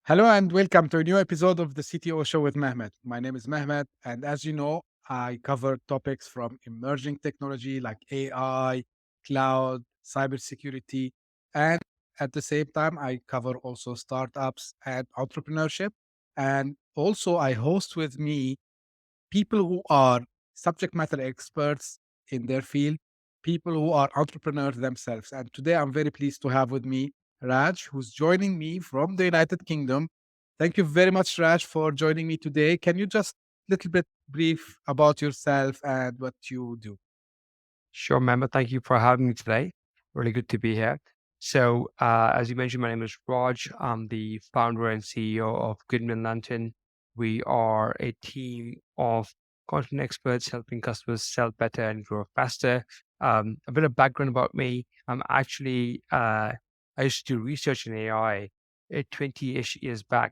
Hello and welcome to a new episode of the CTO Show with Mehmet. My name is Mehmet, and as you know, I cover topics from emerging technology like AI, cloud, cybersecurity, and at the same time, I cover also startups and entrepreneurship. And also, I host with me people who are subject matter experts in their field, people who are entrepreneurs themselves. And today I'm very pleased to have with me Raj, who's joining me from the United Kingdom. Thank you very much, Raj, for joining me today. Can you just little bit brief about yourself and what you do? Sure, member. Thank you for having me today. Really good to be here. As you mentioned, my name is Raj. I'm the founder and CEO of Goodman Lantern. We are a team of content experts helping customers sell better and grow faster. A bit of background about me. I used to do research in AI 20-ish years back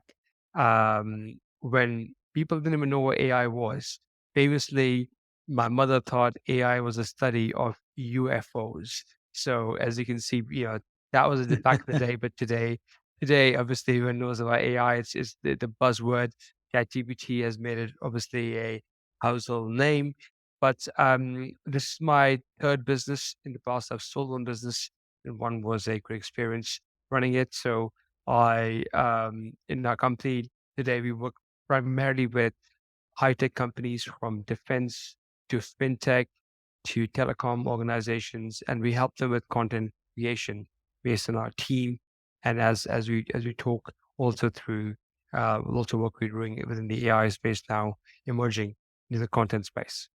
when people didn't even know what AI was. Famously, my mother thought AI was a study of UFOs. So as you can see, that was back in the day, but today, obviously, everyone knows about AI. It's the buzzword. ChatGPT has made it obviously a household name. But this is my third business. In the past, I've sold one business, and one was a great experience running it. So in our company today, we work primarily with high-tech companies from defense to fintech to telecom organizations, and we help them with content creation based on our team. And as we talk also through also work we're doing within the AI space now, emerging into the content space.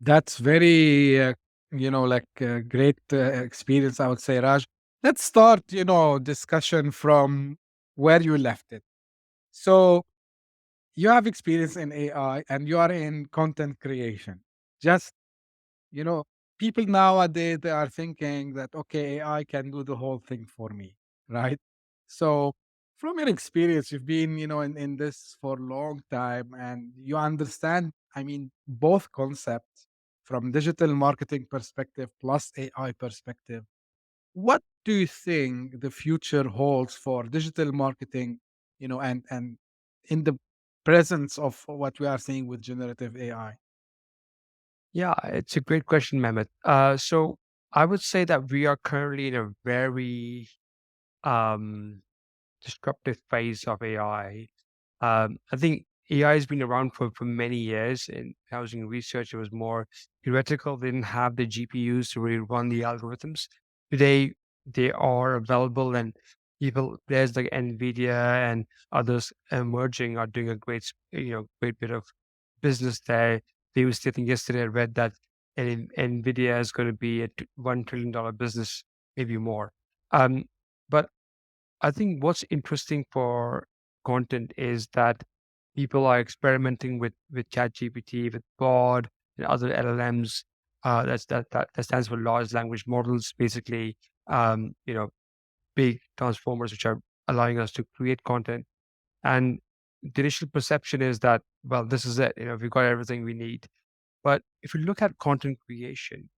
That's very, great experience, I would say, Raj. Let's start, discussion from where you left it. So, you have experience in AI and you are in content creation. Just, you know, people nowadays they are thinking that okay, AI can do the whole thing for me, right? So from your experience, you've been, in this for a long time and you understand, I mean, both concepts from digital marketing perspective plus AI perspective. What do you think the future holds for digital marketing, and in the presence of what we are seeing with generative AI? Yeah, it's a great question, Mehmet. So I would say that we are currently in a very um, disruptive phase of AI. I think AI has been around for many years. In housing research, it was more theoretical. They didn't have the GPUs to really run the algorithms. Today, they are available, and players like NVIDIA and others emerging are doing a great bit of business there. They was, I think yesterday I read that NVIDIA is going to be a $1 trillion business, maybe more. Um, but I think what's interesting for content is that people are experimenting with ChatGPT, with Claude, and other LLMs. That stands for large language models, basically. Big transformers which are allowing us to create content. And the initial perception is that, well, this is it. We've got everything we need. But if you look at content creation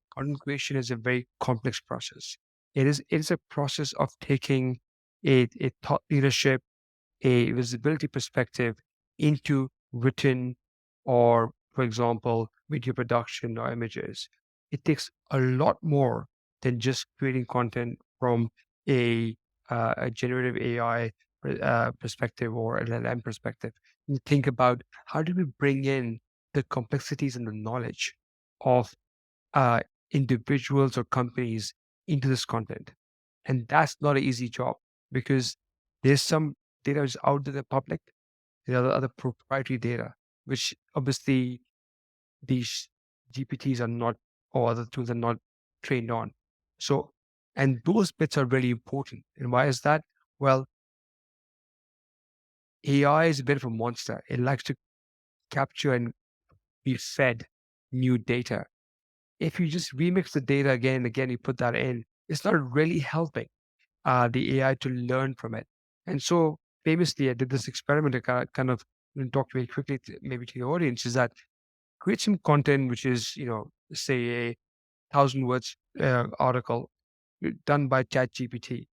is a very complex process. It is a process of taking a thought leadership, a visibility perspective into written or, for example, video production or images. It takes a lot more than just creating content from a a generative AI perspective or an LLM perspective. You think about how do we bring in the complexities and the knowledge of uh, individuals or companies into this content. And that's not an easy job because there's some data is out to the public, there are other proprietary data, which obviously these GPTs are not, or other tools are not trained on. So, and those bits are really important. And why is that? Well, AI is a bit of a monster. It likes to capture and be fed new data. If you just remix the data again and again, you put that in, it's not really helping the AI to learn from it. And so famously, I did this experiment to kind of talk very quickly, maybe to the audience, is that create some content which is, say a 1,000 words article done by ChatGPT,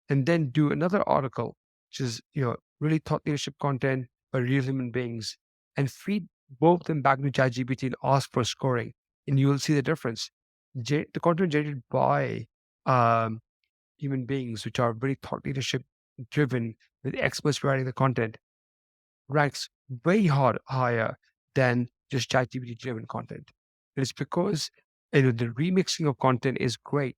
and then do another article which is really thought leadership content by real human beings, and feed both of them back to ChatGPT and ask for scoring, and you will see the difference. The content generated by um, human beings, which are very thought leadership driven, with experts writing the content, ranks way higher than just ChatGPT driven content. It's because the remixing of content is great,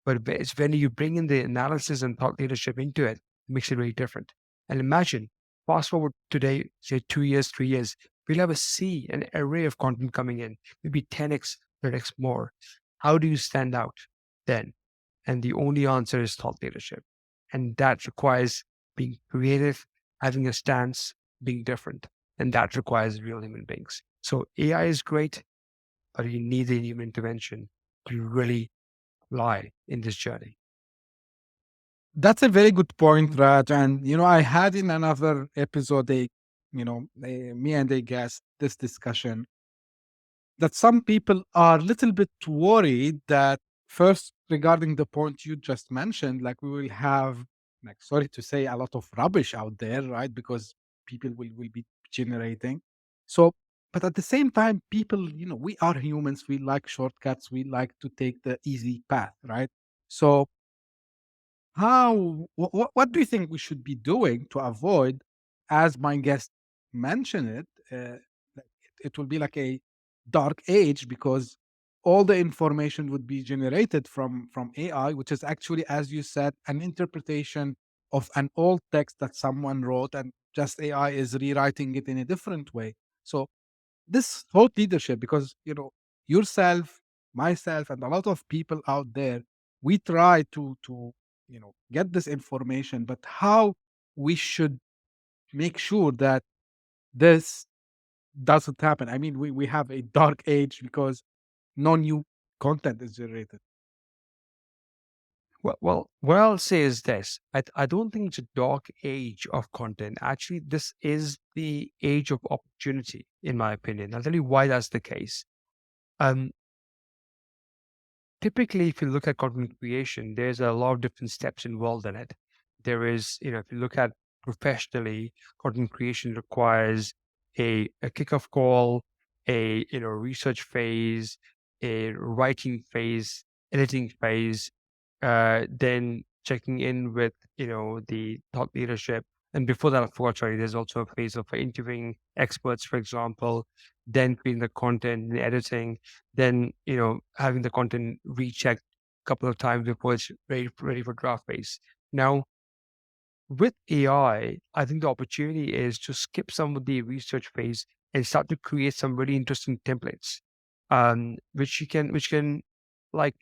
but it's when you bring in the analysis and thought leadership into it, it makes it very different. And imagine, fast forward today, say 2 years, 3 years, we'll have a sea, an array of content coming in, maybe 10x, 100x more. How do you stand out then? And the only answer is thought leadership. And that requires being creative, having a stance, being different. And that requires real human beings. So AI is great, but you need the human intervention to really lie in this journey. That's a very good point, Raj. And I had in another episode, me and a guest this discussion that some people are a little bit worried that first regarding the point you just mentioned, like we will have, like, sorry to say, a lot of rubbish out there, right? Because people will be generating. So, but at the same time, people, we are humans. We like shortcuts. We like to take the easy path, right? So what do you think we should be doing to avoid, as my guest mentioned it, like it will be like a dark age because all the information would be generated from AI, which is actually, as you said, an interpretation of an old text that someone wrote, and just AI is rewriting it in a different way. So this thought leadership, because yourself, myself, and a lot of people out there, we try to get this information, but how we should make sure that this doesn't happen. I mean, we have a dark age because no new content is generated. Well, what I'll say is this: I don't think it's a dark age of content. Actually, this is the age of opportunity, in my opinion. I'll tell you why that's the case. Um, Typically, if you look at content creation, there's a lot of different steps involved in it. There is, if you look at professionally, content creation requires a kickoff call, a research phase, a writing phase, editing phase, then checking in with the thought leadership. And before that, of course, sorry, there's also a phase of interviewing experts, for example, then creating the content and editing, then having the content rechecked a couple of times before it's ready for draft phase. Now, with AI, I think the opportunity is to skip some of the research phase and start to create some really interesting templates, which can like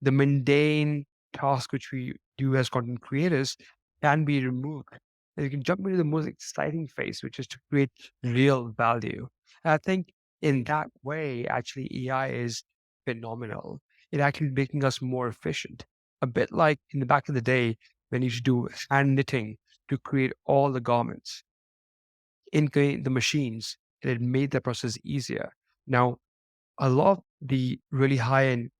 the mundane task which we do as content creators can be removed. And you can jump into the most exciting phase, which is to create real value. And I think in that way, actually, AI is phenomenal. It actually making us more efficient. A bit like in the back of the day when you used to do hand knitting to create all the garments in the machines, and it made the process easier. Now, a lot of the really high end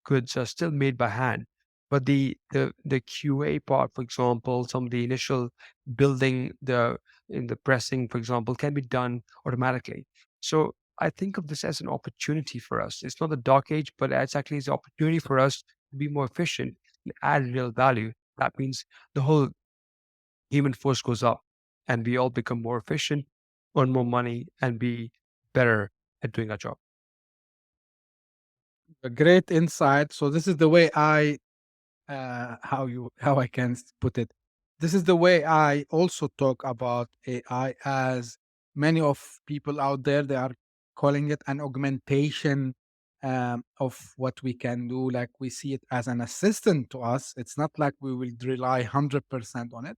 goods are still made by hand. But the QA part, for example, some of the initial building in the pressing, for example, can be done automatically. So I think of this as an opportunity for us. It's not a dark age, but it's actually an opportunity for us to be more efficient and add real value. That means the whole human force goes up and we all become more efficient, earn more money, and be better at doing our job. A great insight. So this is the way how I can put it. This is the way I also talk about AI, as many of people out there, they are calling it an augmentation of what we can do. Like we see it as an assistant to us. It's not like we will rely 100% on it.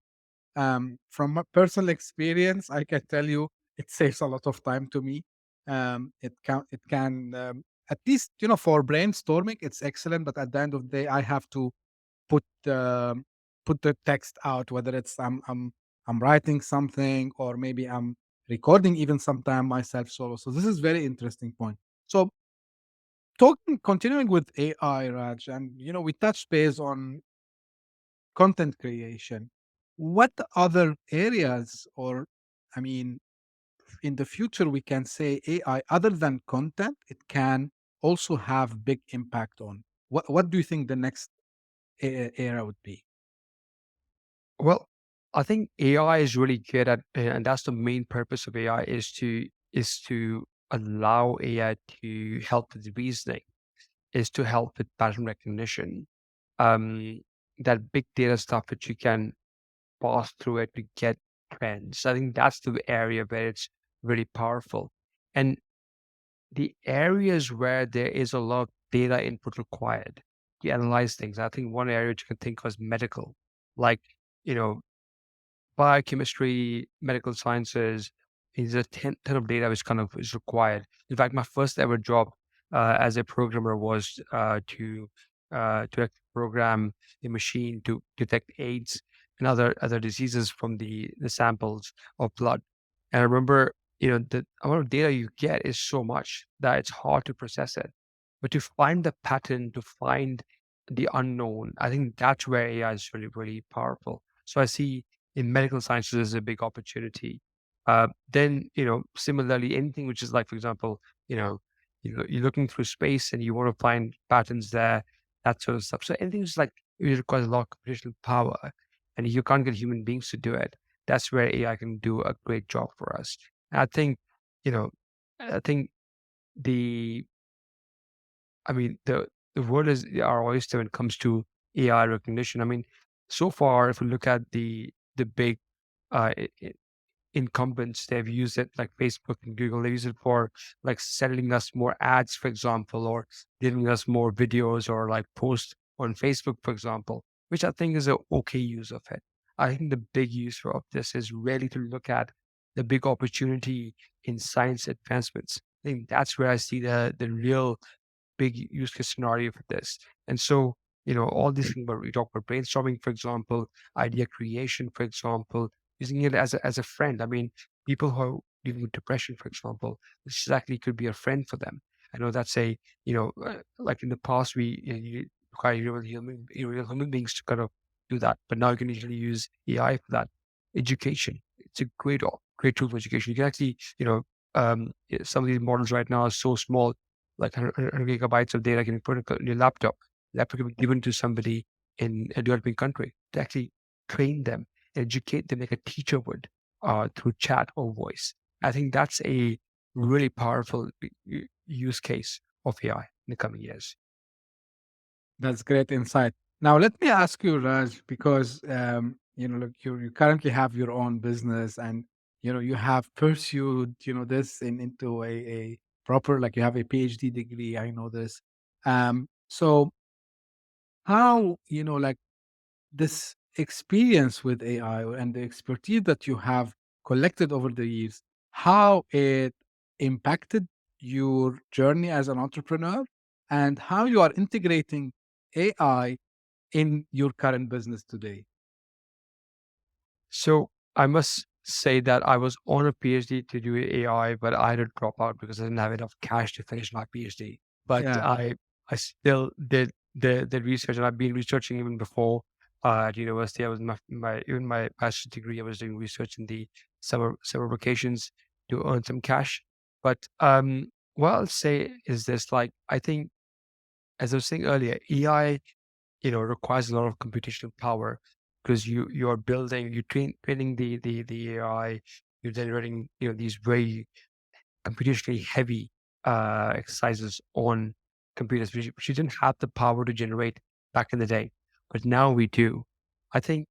From my personal experience, I can tell you it saves a lot of time to me. It can at least for brainstorming, it's excellent. But at the end of the day, I have to put put the text out, whether it's I'm writing something, or maybe I'm recording even sometime myself solo. So this is very interesting point. So talking continuing with AI, Raj, and we touched base on content creation. what other areas, or I mean, in the future, we can say AI, other than content, it can also have big impact on? What do you think the next era would be? Well, I think AI is really good at, and that's the main purpose of AI is to allow AI to help with reasoning, is to help with pattern recognition, um, that big data stuff that you can pass through it to get trends. I think that's the area where it's really powerful. And the areas where there is a lot of data input required to analyze things, I think one area which you can think of is medical, like, you know, biochemistry, medical sciences is a ton of data which kind of is required. In fact, my first ever job as a programmer was to program a machine to detect AIDS and other diseases from the samples of blood. And I remember, the amount of data you get is so much that it's hard to process it. But to find the pattern, to find the unknown, I think that's where AI is really, really powerful. So I see in medical sciences is a big opportunity. Then, similarly, anything which is like, for example, you're looking through space and you want to find patterns there, that sort of stuff. So anything is like it requires a lot of computational power, and you can't get human beings to do it. That's where AI can do a great job for us. And you know, I think the, I mean, the world is our oyster when it comes to AI recognition. I mean, so far, if we look at the big uh, i- i- incumbents, they've used it like Facebook and Google. They use it for like sending us more ads, for example, or giving us more videos or like posts on Facebook, for example, which I think is a okay use of it. I think the big use of this is really to look at the big opportunity in science advancements. I think that's where I see the real big use case scenario for this. And so, all these things where we talk about brainstorming, for example, idea creation, for example, using it as a friend. I mean, people who are dealing with depression, for example, this exactly could be a friend for them. I know that's like in the past, you require real human beings to kind of do that, but now you can usually use AI for that. Education, it's a great tool for education. You can actually, some of these models right now are so small, like 100 gigabytes of data can be put in your laptop. Laptop can be given to somebody in a developing country to actually train them, educate them like a teacher would through chat or voice. I think that's a really powerful use case of AI in the coming years. That's great insight. Now, let me ask you, Raj, because look, you currently have your own business, and you have pursued this into a proper, like, you have a PhD degree. I know this. So how like this experience with AI and the expertise that you have collected over the years, how it impacted your journey as an entrepreneur, and how you are integrating AI in your current business today. So I must say that I was on a PhD to do AI, but I had to drop out because I didn't have enough cash to finish my PhD. But Yeah, I still did the research, and I've been researching even before at university. I was even my bachelor's degree. I was doing research in the summer vacations to earn some cash. But what I'll say is this: like I think, as I was saying earlier, AI requires a lot of computational power because you're building, training the AI, you're generating, these very computationally heavy exercises on computers, which you didn't have the power to generate back in the day, but now we do. I think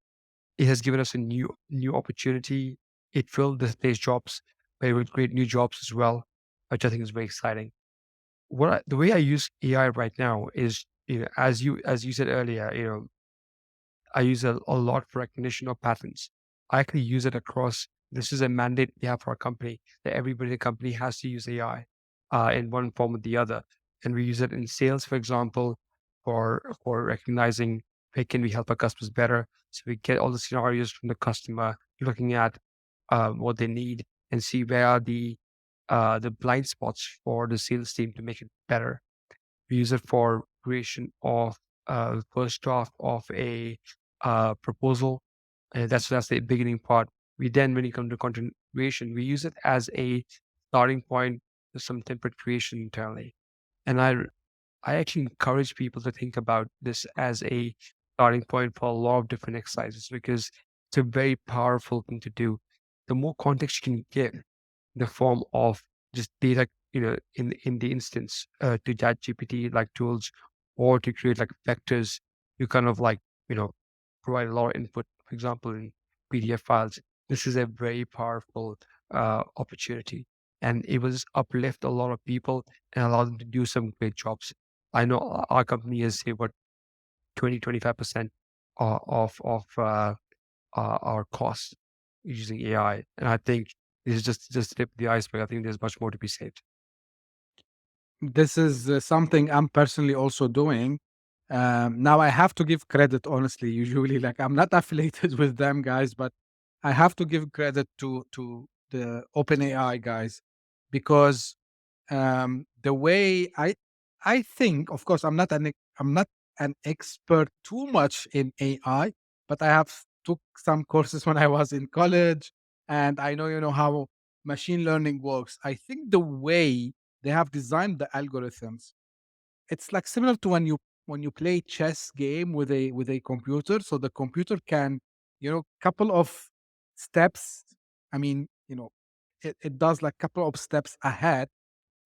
it has given us a new opportunity. It will displace jobs, but it will create new jobs as well, which I think is very exciting. The way I use AI right now is, as you said earlier, I use a lot for recognition of patterns. I actually use it across. This is a mandate we have for our company that everybody in the company has to use AI in one form or the other, and we use it in sales, for example, for recognizing, hey, can we help our customers better? So we get all the scenarios from the customer, looking at what they need, and see where are the blind spots for the sales team to make it better. We use it for creation of first draft of a proposal. That's the beginning part. We then, when you come to content creation, we use it as a starting point to some template creation internally. And I actually encourage people to think about this as a starting point for a lot of different exercises because it's a very powerful thing to do. The more context you can give in the form of just data, in the instance to ChatGPT like tools, or to create like vectors, you kind of like, you know, provide a lot of input, for example, in PDF files. This is a very powerful opportunity, and it will just uplift a lot of people and allow them to do some great jobs. I know our company is say what 20-25% of our costs using AI, and I think this is just the tip of the iceberg. I think there's much more to be saved. This is something I'm personally also doing. Now I have to give credit, honestly. Usually, like I'm not affiliated with them guys, but I have to give credit to the OpenAI guys because the way I think, of course, I'm not an expert too much in AI, but I have took some courses when I was in college, and I know how machine learning works. I think the way they have designed the algorithms, it's like similar to when you play chess game with a computer, so the computer can couple of steps. I mean, it does like couple of steps ahead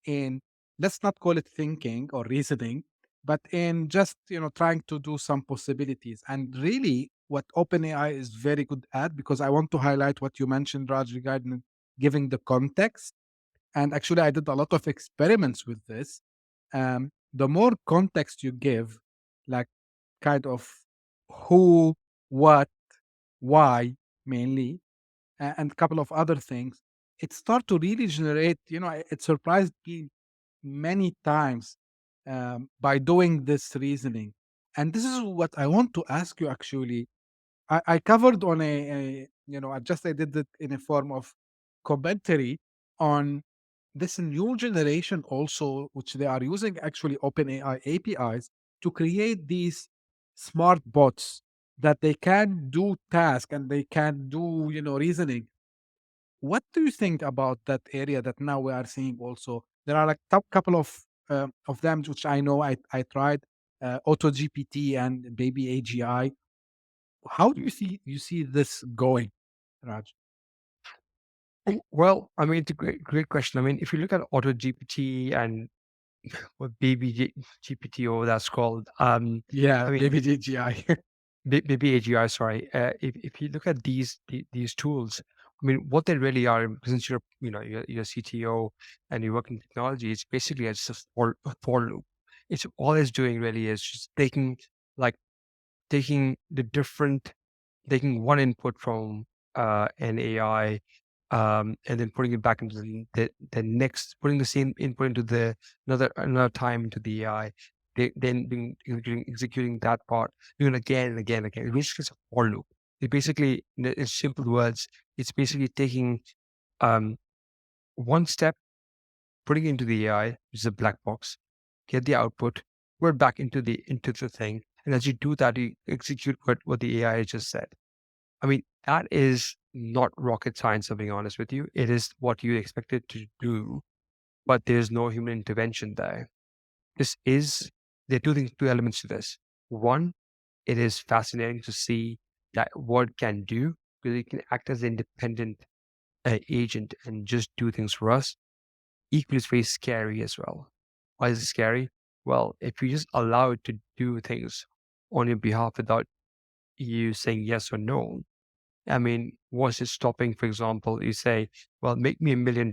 in, let's not call it thinking or reasoning, but in just trying to do some possibilities. And really what OpenAI is very good at, because I want to highlight what you mentioned, Raj, regarding giving the context. And actually I did a lot of experiments with this. The more context you give, like kind of who, what, why, mainly, and a couple of other things, it start to really generate, it surprised me many times, by doing this reasoning. And this is what I want to ask you actually. I covered on I did it in a form of commentary on this new generation also, which they are using actually OpenAI APIs to create these smart bots that they can do task and they can do reasoning. What do you think about that area that now we are seeing also? There are like top couple of them which I know I tried, Auto GPT and Baby AGI. How do you see this going, Raj? Well, I mean, it's a great question. I mean, if you look at Auto GPT and what GPT or that's called, Yeah, I mean, Baby AGI. maybe AGI, sorry. If you look at these tools, I mean, what they really are, since you're a CTO and you work in technology, it's basically just a for loop. It's all it's doing really is just like taking the different taking one input from an AI, and then putting it back into the next, putting the same input into the another time into the AI, then being executing that part, doing it again and again and again. It basically is a for loop. It basically, in simple words, it's basically taking um, one step, putting it into the AI, which is a black box, get the output, put it back into the thing, and as you do that, you execute what the AI just said. I mean, that is not rocket science, I'm being honest with you. It is what you expect it to do, but there's no human intervention there. This is, there are two elements to this. One, it is fascinating to see that what it can do, because it can act as an independent agent and just do things for us. Equally, it's very scary as well. Why is it scary? Well, if you just allow it to do things on your behalf without you saying yes or no, I mean, what's it stopping? For example, you say, well, make me $1 million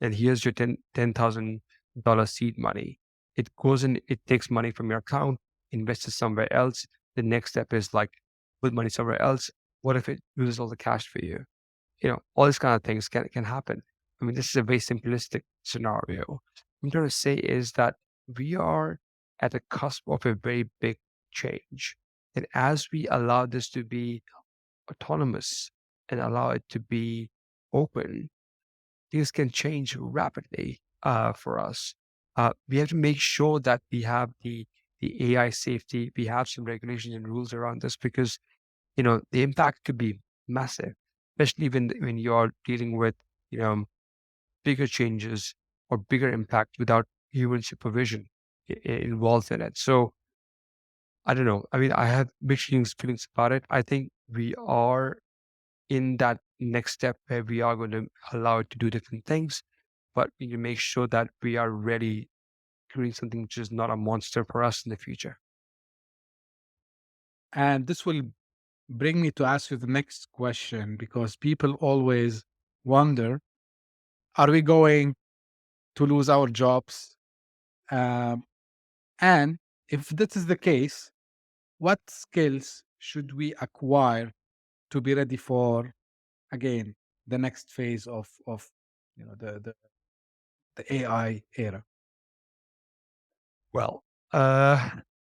and here's your $10,000 seed money. It goes in, it takes money from your account, invests it somewhere else. The next step is like, put money somewhere else. What if it loses all the cash for you? All these kind of things can happen. I mean, this is a very simplistic scenario. What I'm trying to say is that we are at the cusp of a very big change. And as we allow this to be autonomous and allow it to be open, things can change rapidly for us. We have to make sure that we have the AI safety, we have some regulations and rules around this because the impact could be massive, especially when you're dealing with, you know, bigger changes or bigger impact without human supervision involved in it. So I don't know. I mean, I have mixed feelings about it. I think we are in that next step where we are going to allow it to do different things, but we need to make sure that we are ready creating something which is not a monster for us in the future. And this will bring me to ask you the next question, because people always wonder, are we going to lose our jobs? Um, and if this is the case, what skills should we acquire to be ready for, again, the next phase of the AI era? Well, uh,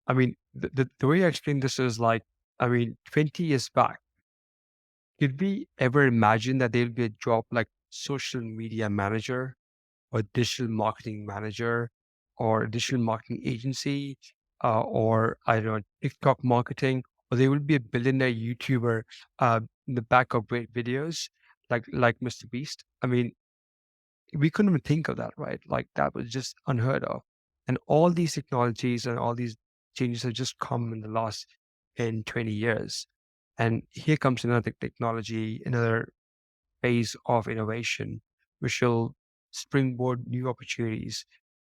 I mean, the way I explain this is like, I mean, 20 years back, did we ever imagine that there'll be a job like social media manager or digital marketing manager or a digital marketing agency, or I don't know, TikTok marketing, or there will be a billionaire YouTuber in the back of great videos like Mr. Beast. I mean, we couldn't even think of that, right? Like that was just unheard of. And all these technologies and all these changes have just come in the last 10, 20 years. And here comes another technology, another phase of innovation, which will springboard new opportunities.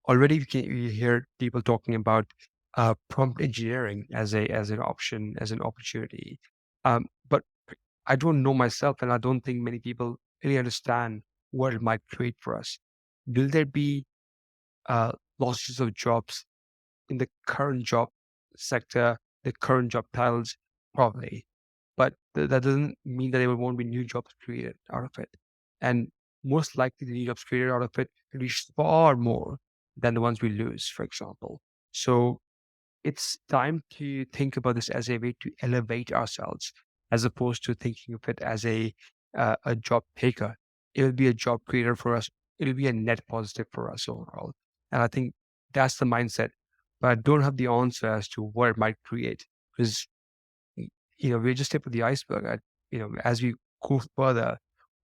Already, we hear people talking about prompt engineering as an option, as an opportunity. But I don't know myself, and I don't think many people really understand what it might create for us. Will there be losses of jobs in the current job sector, the current job titles? Probably, but that doesn't mean that there won't be new jobs created out of it. And most likely, the new jobs created out of it will be far more than the ones we lose, for example. So it's time to think about this as a way to elevate ourselves, as opposed to thinking of it as a job taker. It will be a job creator for us. It will be a net positive for us overall. And I think that's the mindset. But I don't have the answer as to what it might create, because we're just tip of the iceberg. As we go further,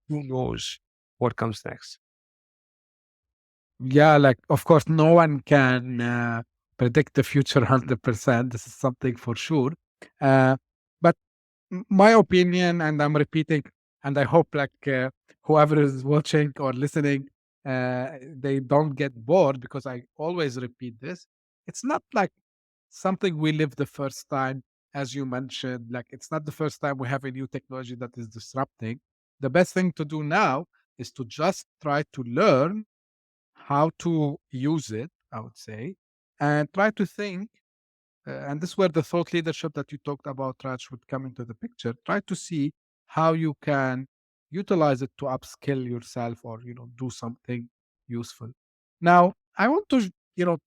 who knows what comes next? Yeah, like, of course, no one can predict the future 100%. This is something for sure. Uh, but my opinion, and I'm repeating, and I hope like whoever is watching or listening, they don't get bored, because I always repeat this. It's not like something we live the first time, as you mentioned. Like, it's not the first time we have a new technology that is disrupting. The best thing to do now is to just try to learn how to use it, I would say, and try to think. And this is where the thought leadership that you talked about, Raj, would come into the picture. Try to see how you can utilize it to upskill yourself, or do something useful. Now, I want to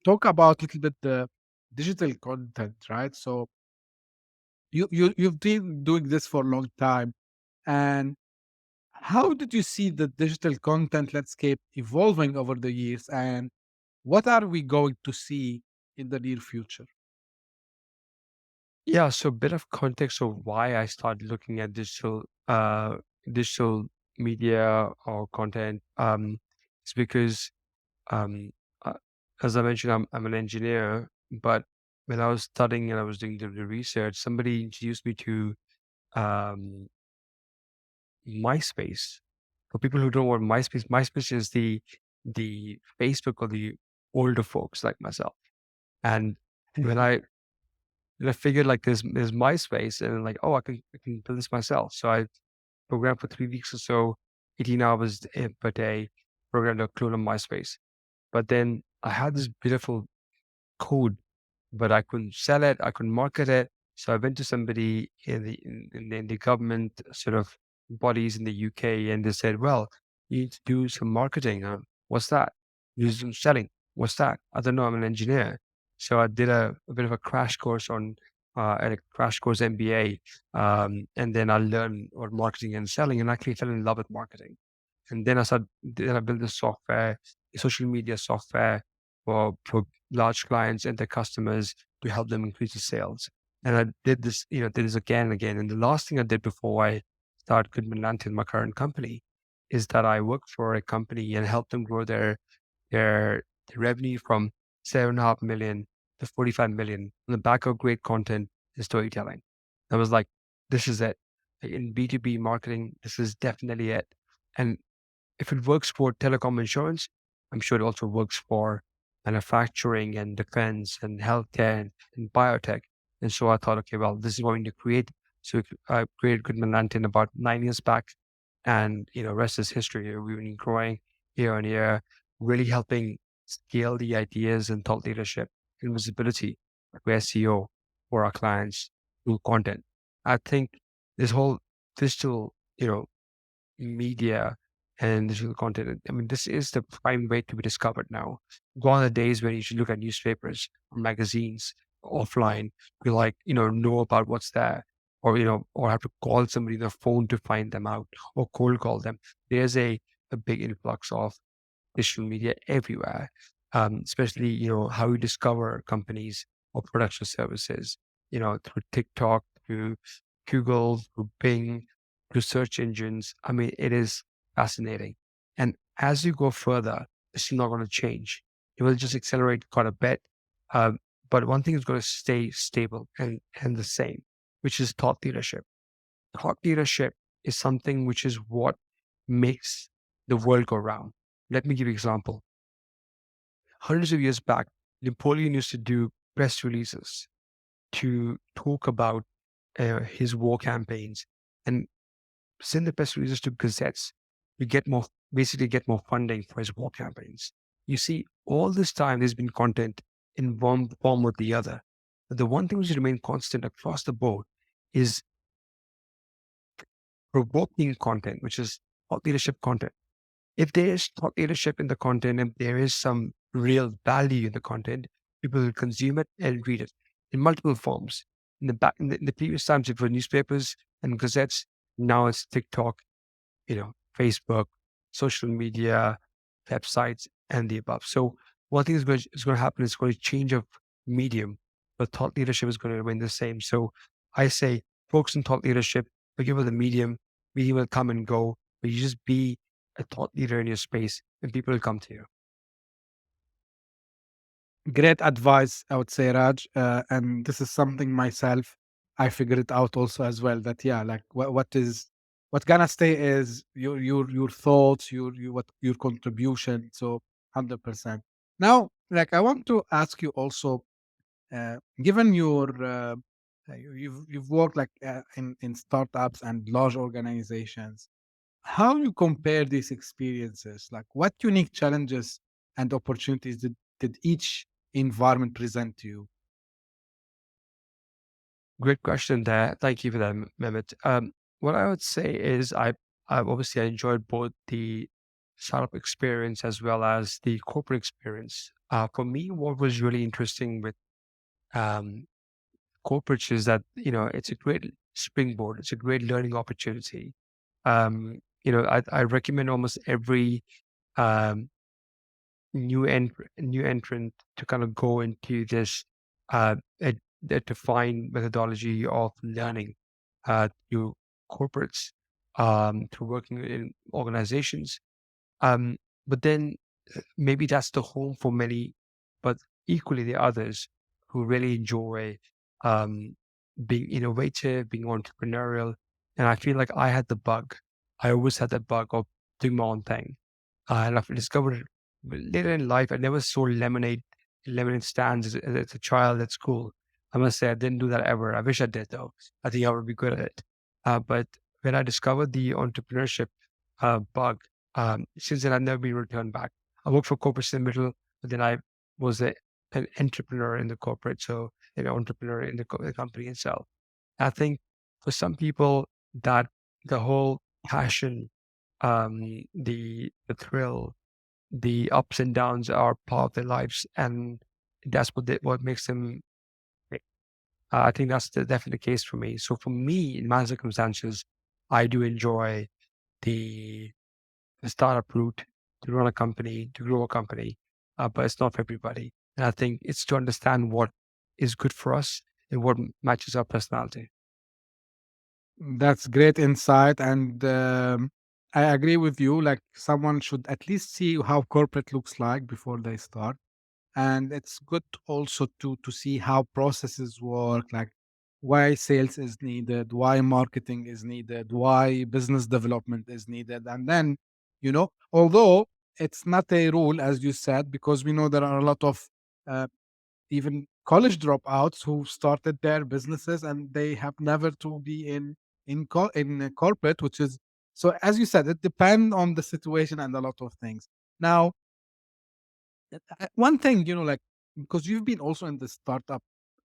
talk about a little bit the digital content, right? So you've been doing this for a long time, and how did you see the digital content landscape evolving over the years, and what are we going to see in the near future? Yeah, so a bit of context of why I started looking at digital media or content. It's because um, uh, as I mentioned, I'm an engineer, but when I was studying and I was doing the research, somebody introduced me to um, MySpace. For people who don't know what MySpace is the Facebook of the older folks like myself. And when I figured like there's MySpace, and like, oh, I can build this myself. So I programmed for 3 weeks or so, 18 hours per day, programmed a clone of MySpace. But then I had this beautiful code, but I couldn't sell it. I couldn't market it. So I went to somebody in the government sort of bodies in the UK, and they said, "Well, you need to do some marketing. What's that? Do some selling. What's that? I don't know. I'm an engineer." So I did a bit of a crash course on a crash course MBA, and then I learned about marketing and selling, and actually fell in love with marketing. And then I built the software, social media software for large clients and their customers to help them increase the sales. And I did this, did this again and again. And the last thing I did before I started Goodman Lantern, my current company, is that I worked for a company and helped them grow their revenue from 7.5 million to 45 million on the back of great content and storytelling. I was like, this is it. In B2B marketing, this is definitely it. And if it works for telecom insurance, I'm sure it also works for manufacturing and defense and healthcare and biotech. And so I thought, okay, well, this is what we need to create. So I created Goodman Lantern about 9 years back. And, rest is history. We've been growing year on year, really helping scale the ideas and thought leadership and visibility for SEO for our clients through content. I think this whole digital, media and digital content. I mean, this is the prime way to be discovered now. Gone are the days when you should look at newspapers or magazines offline, be like, know about what's there, or or have to call somebody on the phone to find them out, or cold call them. There's a big influx of digital media everywhere, especially, how you discover companies or production services, through TikTok, through Google, through Bing, through search engines. I mean, it is fascinating. And as you go further, it's not going to change. It will just accelerate quite a bit. Um, but one thing is going to stay stable and the same, which is thought leadership. Thought leadership is something which is what makes the world go round. Let me give you an example. Hundreds of years back, Napoleon used to do press releases to talk about his war campaigns and send the press releases to gazettes to basically get more funding for his war campaigns. You see, all this time there's been content in one form or the other. But the one thing which remained constant across the board is provoking content, which is thought leadership content. If there is thought leadership in the content, if there is some real value in the content, people will consume it and read it in multiple forms. In the previous times, it were newspapers and gazettes. Now it's TikTok, Facebook, social media, websites, and the above. So one thing is going to happen is going to change of medium, but thought leadership is going to remain the same. So I say focus on thought leadership, forgive the medium will come and go, but you just be a thought leader in your space and people will come to you. Great advice, I would say, Raj. And this is something myself I figured it out also as well. That yeah, like what gonna stay is your thoughts, what your contribution. So 100%. Now, like I want to ask you also, given you've worked like in startups and large organizations, how you compare these experiences? Like, what unique challenges and opportunities did each environment present to you? Great question there. Thank you for that, Mehmet. What I would say is I obviously I enjoyed both the startup experience as well as the corporate experience. For me, what was really interesting with um, corporates is that, it's a great springboard. It's a great learning opportunity. I recommend almost every um, new entrant to kind of go into this uh, a, a defined methodology of learning through corporates, through working in organizations. Um, but then maybe that's the home for many, but equally the others who really enjoy um, being innovative, being entrepreneurial. And I feel like I had the bug. I always had that bug of doing my own thing. And I've discovered later in life, I never saw lemonade stands as a child at school. I must say, I didn't do that ever. I wish I did, though. I think I would be good at it. But when I discovered the entrepreneurship bug, since then I've never been returned back. I worked for corporates in the middle, but then I was an entrepreneur in the corporate, so an entrepreneur in the company itself. I think for some people that the whole passion, the thrill, the ups and downs are part of their lives, and that's what makes them. Great. I think that's definitely the case for me. So for me, in my circumstances, I do enjoy the the startup route to run a company, to grow a company, but it's not for everybody. And I think it's to understand what is good for us and what matches our personality. That's great insight, and I agree with you. Like someone should at least see how corporate looks like before they start, and it's good also to see how processes work, like why sales is needed, why marketing is needed, why business development is needed, and then although it's not a rule as you said, because we know there are a lot of uh, even college dropouts who started their businesses and they have never to be in a corporate, which is so as you said, it depends on the situation and a lot of things. Now, one thing, like because you've been also in the startup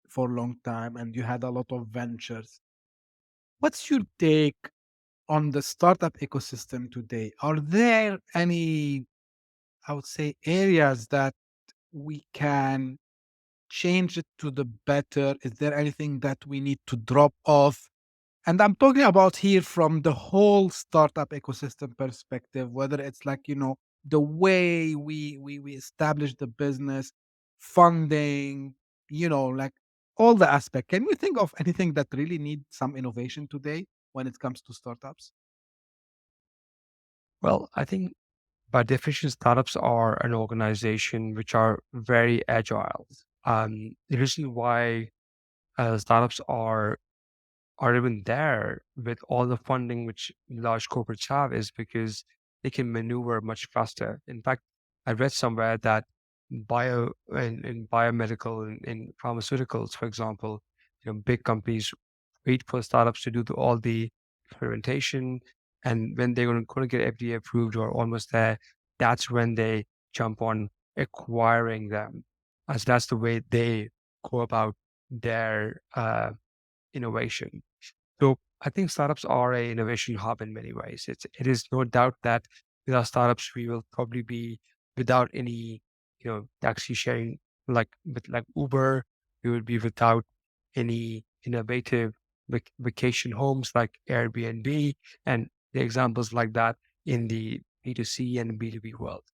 for a long time and you had a lot of ventures, what's your take on the startup ecosystem today? Are there any, I would say, areas that we can change it to the better? Is there anything that we need to drop off? And I'm talking about here from the whole startup ecosystem perspective, whether it's like, the way we establish the business, funding, like all the aspect. Can you think of anything that really needs some innovation today when it comes to startups? Well, I think by definition, startups are an organization which are very agile. The reason why startups are even there with all the funding which large corporates have is because they can maneuver much faster. In fact, I read somewhere that in biomedical and in pharmaceuticals, for example, big companies wait for startups to do all the experimentation, and when they're going to get FDA approved or almost there, that's when they jump on acquiring them, as that's the way they go about their innovation. So I think startups are a innovation hub in many ways. It is no doubt that without startups, we will probably be without any, taxi sharing like Uber. We would be without any innovative vacation homes like Airbnb and the examples like that in the B2C and B2B world.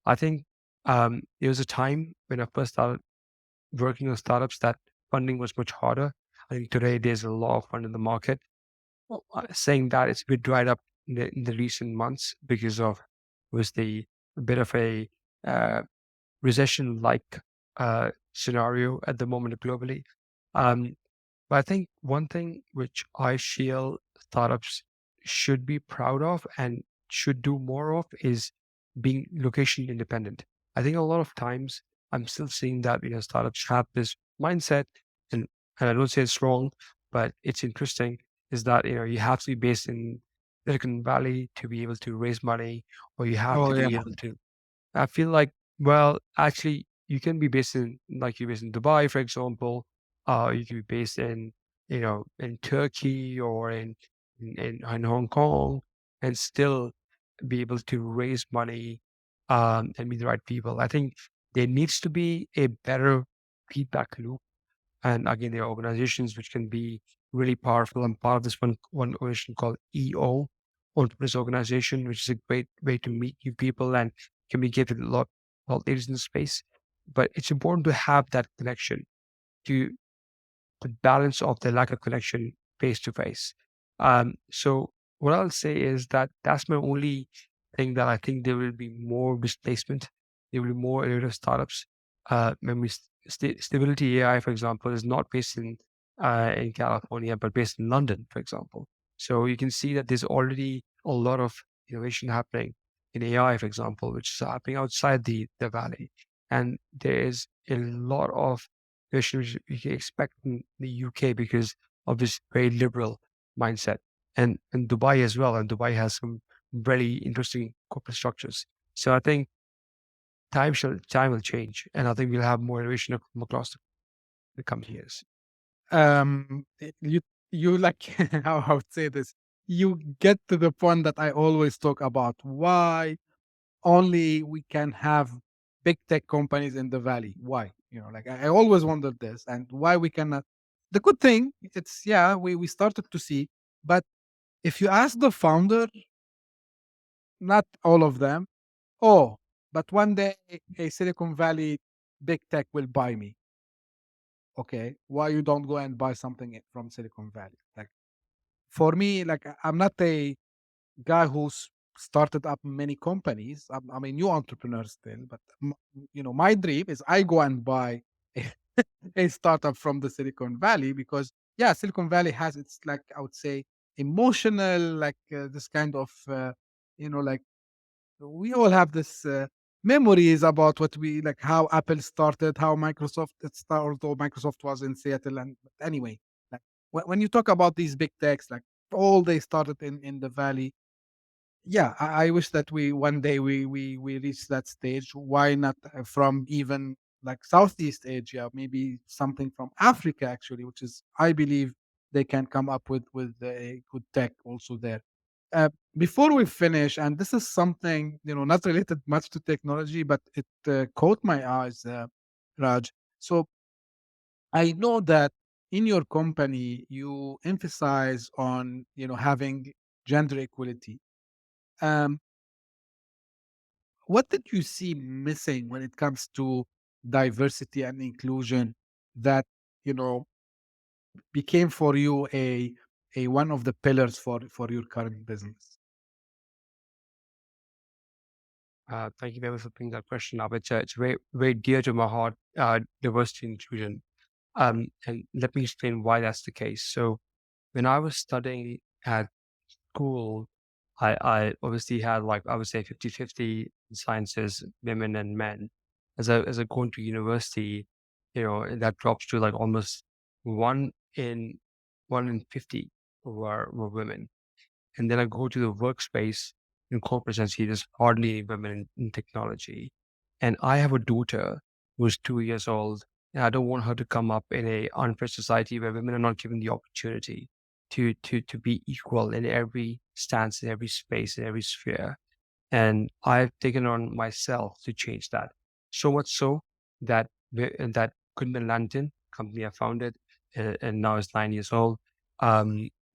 I think there was a time when I first started working on startups that funding was much harder. I think today there's a lot of fund in the market. Well, saying that it's a bit dried up in the recent months because of was the a bit of a uh, recession-like scenario at the moment globally. Um, but I think one thing which I feel startups should be proud of and should do more of is being location independent. I think a lot of times I'm still seeing that startups have this mindset, and and I don't say it's wrong, but it's interesting. Is that you have to be based in Silicon Valley to be able to raise money, or you have Oh to yeah. be able to I feel like, well, actually, you can be based in, like, you're based in Dubai, for example. You can be based in, in Turkey or in Hong Kong, and still be able to raise money and meet the right people. I think there needs to be a better feedback loop, and again, there are organizations which can be really powerful. I'm part of this one organization called EO, Entrepreneurs Organization, which is a great way to meet new people and can be given a lot of leaders in the space. But it's important to have that connection to the balance of the lack of connection face to face. So what I'll say is that that's my only thing, that I think there will be more displacement. There will be more innovative startups. Stability AI, for example, is not based in California, but based in London, for example. So you can see that there's already a lot of innovation happening in AI, for example, which is happening outside the valley. And there is a lot of which you can expect in the UK because of this very liberal mindset, and Dubai as well. And Dubai has some very interesting corporate structures. So I think time will change, and I think we'll have more innovation from across the coming years. You like how I would say this. You get to the point that I always talk about. Why only we can have big tech companies in the valley? Why? Like I always wondered this, and why we cannot. The good thing, it's yeah, we started to see, but if you ask the founder, not all of them, oh, but one day a Silicon Valley big tech will buy me. okay, why you don't go and buy something from Silicon Valley? Like for me, like I'm not a guy who's started up many companies. I'm a new entrepreneur still, but my dream is I go and buy a, a startup from the Silicon Valley because yeah, Silicon Valley has its like I would say emotional like this kind of like we all have this memories about what we like how Apple started, how Microsoft it started, although Microsoft was in Seattle. And but anyway, like when you talk about these big techs, like all they started in the valley. Yeah, I wish that we one day we reach that stage. Why not from even like Southeast Asia, maybe something from Africa actually, which is I believe they can come up with a good tech also there. Before we finish, and this is something not related much to technology, but it caught my eyes, Raj. So I know that in your company you emphasize on having gender equality. Um, what did you see missing when it comes to diversity and inclusion that you know became for you a one of the pillars for your current business? Thank you very much for bringing that question up. It's very, very dear to my heart, diversity and inclusion. And let me explain why that's the case. So when I was studying at school, I obviously had like, I would say 50-50 sciences, women and men. As I go into university, that drops to like almost one in 1 in 50 were women. And then I go to the workspace in corporate and see there's hardly any women in technology. And I have a daughter who's 2 years old, and I don't want her to come up in a unfair society where women are not given the opportunity to be equal in every stance, in every space, in every sphere. And I've taken on myself to change that. So much so that that Goodman Lantern company I founded, and now is 9 years old.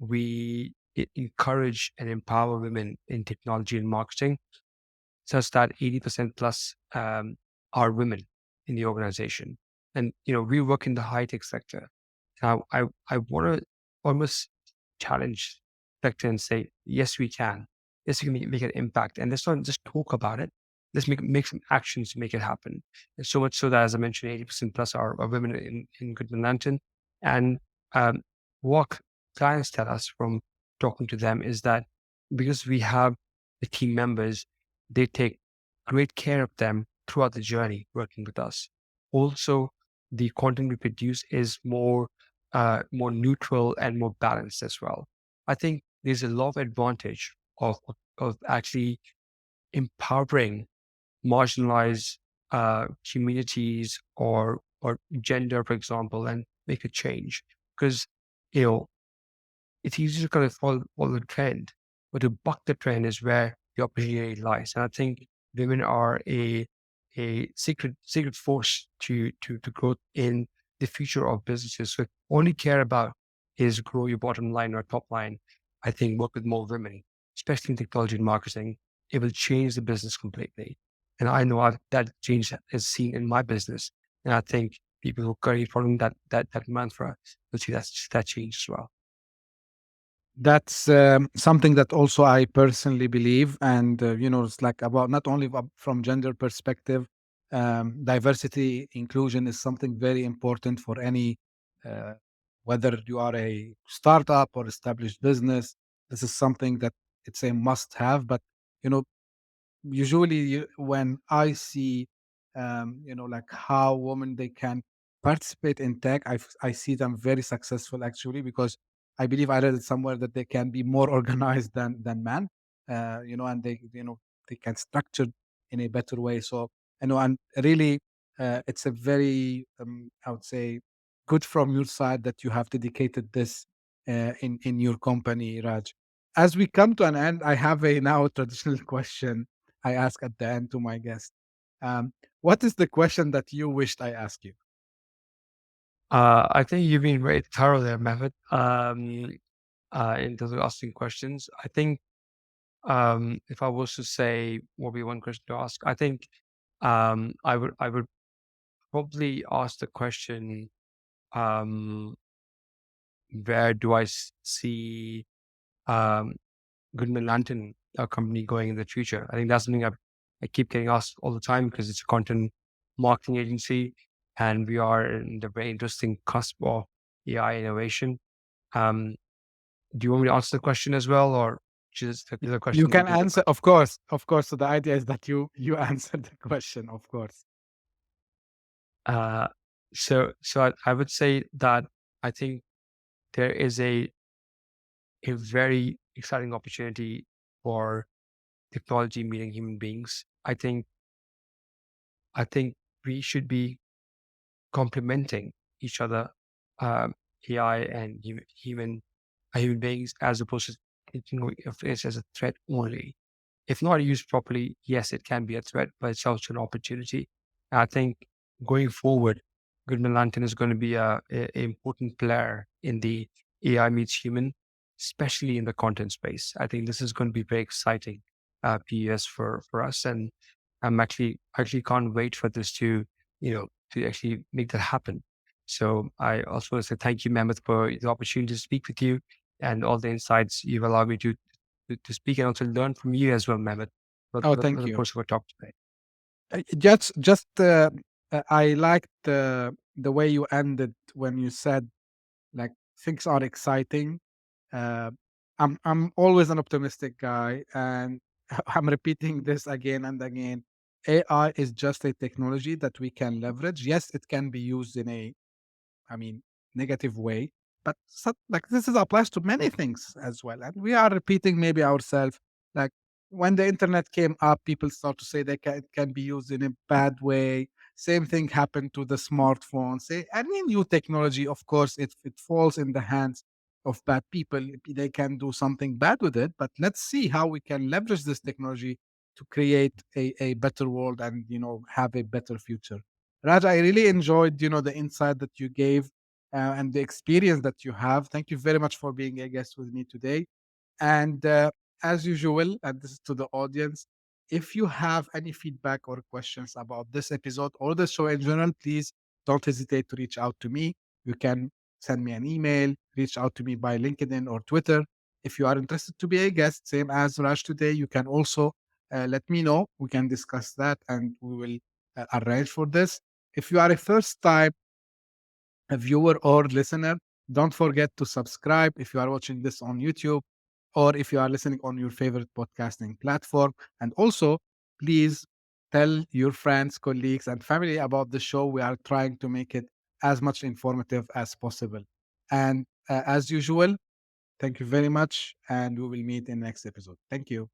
We encourage and empower women in technology and marketing, such that 80% plus are women in the organization. And we work in the high tech sector. Now, I want to almost challenge sector and say, yes, we can. Yes, we can make an impact. And let's not just talk about it. Let's make some actions to make it happen. And so much so that, as I mentioned, 80% plus are women in Goodman Lantern. And um, what clients tell us from talking to them is that because we have the team members, they take great care of them throughout the journey working with us. Also, the content we produce is more neutral and more balanced as well. I think there's a lot of advantage of actually empowering marginalized communities or gender, for example, and make a change. Because you know it's easy to kind of follow the trend, but to buck the trend is where the opportunity lies. And I think women are a secret force to growth in the future of businesses. So if all you care about is grow your bottom line or top line, I think work with more women, especially in technology and marketing. It will change the business completely. And I know that change is seen in my business. And I think people who are currently following that mantra will see that change as well. That's something that also I personally believe, and it's like about not only from gender perspective, diversity inclusion is something very important for any, uh, whether you are a startup or established business. This is something that it's a must have. But you know, usually when I see like how women they can participate in tech, I see them very successful actually, because I believe I read it somewhere that they can be more organized than men, and they can structure in a better way. So and really it's a very I would say good from your side that you have dedicated this in your company, Raj. As we come to an end, I have a now traditional question I ask at the end to my guest. What is the question that you wished I asked you? I think you've been very thorough there, Mehmet, in terms of asking questions. I think if I was to say what would be one question to ask, I think I would probably ask the question. um, where do I see um, Goodman Lantern, a company, going in the future? I think that's something I keep getting asked all the time because it's a content marketing agency, and we are in the very interesting cusp of AI innovation. Um, do you want me to answer the question as well, or just the other You question? can The other answer, question. of course, of course. So the idea is that you answer the question, of course. Uh, so I would say that I think there is a very exciting opportunity for technology meeting human beings. I think we should be complementing each other, um, AI and human beings, as opposed to thinking of this as a threat only. If not used properly, yes, it can be a threat, but it's also an opportunity. I think going forward, Goodman Lantern is going to be a important player in the AI meets human, especially in the content space. I think this is going to be very exciting PES for us, and I'm actually can't wait for this to actually make that happen. So I also want to say thank you, Mehmet, for the opportunity to speak with you and all the insights you've allowed me to speak and also learn from you as well, Mehmet, Oh, for thank the you. course of our talk today. I liked the way you ended when you said like things are exciting. Uh, I'm always an optimistic guy, and I'm repeating this again and again. AI is just a technology that we can leverage. Yes, it can be used in a, I mean, negative way. But like this is applies to many things as well. And we are repeating maybe ourselves. Like when the internet came up, people start to say it can be used in a bad way. Same thing happened to the smartphone. Say any new technology, of course, it falls in the hands of bad people. They can do something bad with it. But let's see how we can leverage this technology to create a better world and have a better future. Raj, I really enjoyed, the insight that you gave and the experience that you have. Thank you very much for being a guest with me today. And as usual, and this is to the audience, if you have any feedback or questions about this episode or the show in general, please don't hesitate to reach out to me. You can send me an email, reach out to me by LinkedIn or Twitter. If you are interested to be a guest, same as Raj today, you can also let me know. We can discuss that and we will arrange for this. If you are a first time a viewer or listener, don't forget to subscribe if you are watching this on YouTube or if you are listening on your favorite podcasting platform. And also, please tell your friends, colleagues, and family about the show. We are trying to make it as much informative as possible. And as usual, thank you very much. And we will meet in the next episode. Thank you.